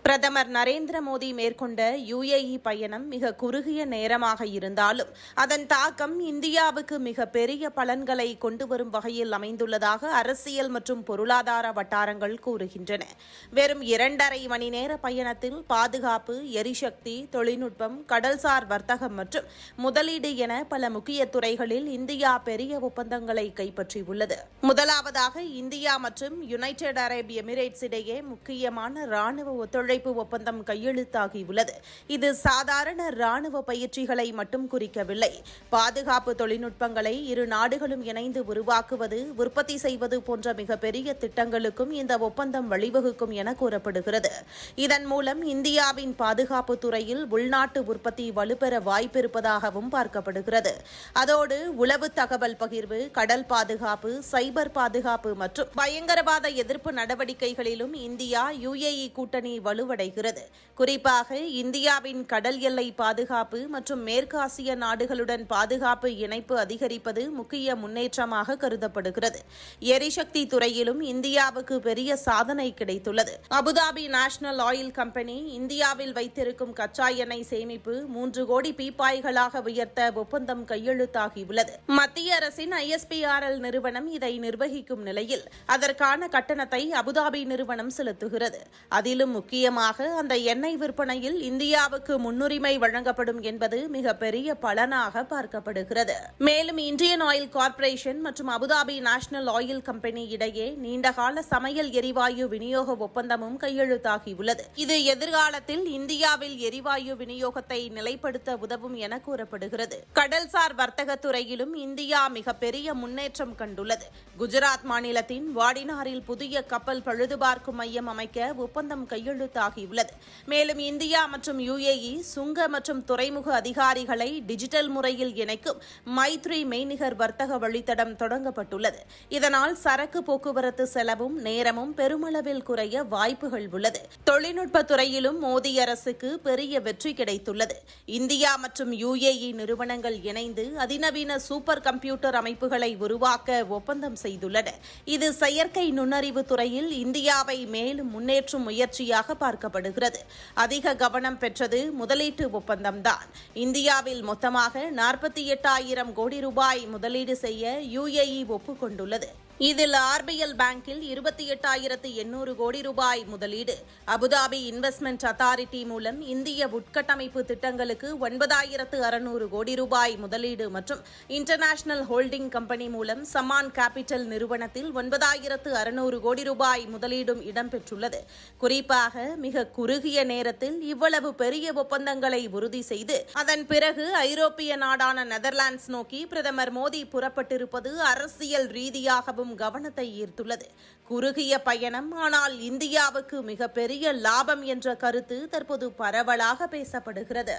பிரதமர் நரேந்திர மோடி மேற்கொண்ட யுஏஇ பயணம் மிக குறுகிய நேரமாக இருந்தாலும் அதன் தாக்கம் இந்தியாவுக்கு மிக பெரிய பலன்களை கொண்டுவரும் வகையில் அமைந்துள்ளதாக அரசியல் மற்றும் பொருளாதார வட்டாரங்கள் கூறுகின்றன. வெறும் 2.5 மணி நேர பயணத்தில் பாதுகாப்பு, எரிசக்தி, தொழில்நுட்பம், கடல்சார் வர்த்தகம் மற்றும் முதலீடு என பல முக்கிய துறைகளில் இந்தியா பெரிய ஒப்பந்தங்களை கைப்பற்றியுள்ளது. முதலாவதாக இந்தியா மற்றும் யுனைடெட் அரபு எமிரேட்ஸ் இடையே முக்கியமான ராணுவ ஒத்துழைப்பு ஒப்பந்தம் கையெழுத்தாகியுள்ளது. இது சாதாரண ராணுவ பயிற்சிகளை மட்டும் குறிக்கவில்லை. பாதுகாப்பு தொழில்நுட்பங்களை இரு நாடுகளும் இணைந்து உருவாக்குவது, உற்பத்தி செய்வது போன்ற மிகப்பெரிய திட்டங்களுக்கும் இந்த ஒப்பந்தம் வழிவகுக்கும் என கூறப்படுகிறது. இதன் மூலம் இந்தியாவின் பாதுகாப்பு துறையில் உள்நாட்டு உற்பத்தி வலுப்பெற வாய்ப்பிருப்பதாகவும் பார்க்கப்படுகிறது. அதோடு உளவு தகவல் பகிர்வு, கடல் பாதுகாப்பு, சைபர் பாதுகாப்பு மற்றும் பயங்கரவாத எதிர்ப்பு நடவடிக்கைகளிலும் இந்தியா யுஏஇ கூட்டணி வலுவடைகிறது. குறிப்பாக இந்தியாவின் கடல் எல்லை பாதுகாப்பு மற்றும் மேற்காசிய நாடுகளுடன் பாதுகாப்பு இணைப்பு அதிகரிப்பது முக்கிய முன்னேற்றமாக கருதப்படுகிறது. எரிசக்தி துறையிலும் இந்தியாவுக்கு பெரிய சாதனை கிடைத்துள்ளது. அபுதாபி நேஷனல் ஆயில் கம்பெனி இந்தியாவில் வைத்திருக்கும் கச்சா எண்ணெய் சேமிப்பு 3 கோடி பீப்பாய்களாக உயர்த்த ஒப்பந்தம் கையெழுத்தாகியுள்ளது. மத்திய அரசின் ISPRL நிறுவனம் இதை நிர்வகிக்கும் நிலையில் அதற்கான கட்டணத்தை அபுதாபி நிறுவனம் செலுத்துகிறது. அதிலும் முக்கியமாக அந்த எண்ணெய் விற்பனையில் இந்தியாவுக்கு முன்னுரிமை வழங்கப்படும் என்பது மிகப்பெரிய பலனாக பார்க்கப்படுகிறது. மேலும் இந்தியன் ஆயில் கார்ப்பரேஷன் மற்றும் அபுதாபி நேஷனல் ஆயில் கம்பெனி இடையே நீண்டகால சமையல் எரிவாயு விநியோக ஒப்பந்தமும் கையெழுத்தாகியுள்ளது. இது எதிர்காலத்தில் இந்தியாவில் எரிவாயு விநியோகத்தை நிலைப்படுத்த உதவும் என கூறப்படுகிறது. கடல்சார் வர்த்தக துறையிலும் இந்தியா மிகப்பெரிய முன்னேற்றம் கண்டுள்ளது. குஜராத் மாநிலத்தின் வாடினாரில் புதிய கப்பல் பழுதுபார்க்கும் மையம் அமைக்க ஒப்பந்தம் கையெழுத்தாகியுள்ளது. மேலும் இந்தியா மற்றும் யுஏஇ சுங்க மற்றும் துறைமுக அதிகாரிகளை டிஜிட்டல் முறையில் இணைக்கும் மைத்ரி மெய்நிகர் வர்த்தக வழித்தடம் தொடங்கப்பட்டுள்ளது. இதனால் சரக்கு போக்குவரத்து செலவும் நேரமும் பெருமளவில் குறைய வாய்ப்புகள் உள்ளது. தொழில்நுட்ப துறையிலும் மோடி அரசுக்கு பெரிய வெற்றி கிடைத்துள்ளது. இந்தியா மற்றும் யுஏஇ நிறுவனங்கள் இணைந்து அதிநவீன சூப்பர் கம்ப்யூட்டர் அமைப்புகளை உருவாக்க ஒப்பந்தம் செய்துள்ளன. இது செயற்கை நுண்ணறிவு துறையில் இந்தியாவை மேலும் முன்னேற்றும் முயற்சியாக பார்க்கப்படுகிறது. அதிக கவனம் பெற்றது முதலீட்டு ஒப்பந்தம்தான். இந்தியாவில் மொத்தமாக 48,000 கோடி ரூபாய் முதலீடு செய்ய யுஏஇ ஒப்புக்கொண்டுள்ளது. இதில் RBL பேங்கில் 28,800 கோடி ரூபாய் முதலீடு, அபுதாபி இன்வெஸ்ட்மெண்ட் அத்தாரிட்டி மூலம் இந்திய உட்கட்டமைப்பு திட்டங்களுக்கு 9,600 கோடி ரூபாய் முதலீடு மற்றும் இன்டர்நேஷனல் ஹோல்டிங் கம்பெனி மூலம் சமான் கேபிட்டல் நிறுவனத்தில் 9,600 கோடி ரூபாய் முதலீடும் இடம்பெற்றுள்ளது. குறிப்பாக மிக குறுகிய நேரத்தில் இவ்வளவு பெரிய ஒப்பந்தங்களை உறுதி செய்து அதன் பிறகு ஐரோப்பிய நாடான நெதர்லாண்ட்ஸ் நோக்கி பிரதமர் மோடி புறப்பட்டிருப்பது அரசியல் ரீதியாகவும் கவனத்தை ஈர்த்துள்ளது. குறுகிய பயணம், ஆனால் இந்தியாவுக்கு மிகப்பெரிய லாபம் என்ற கருத்து தற்போது பரவலாக பேசப்படுகிறது.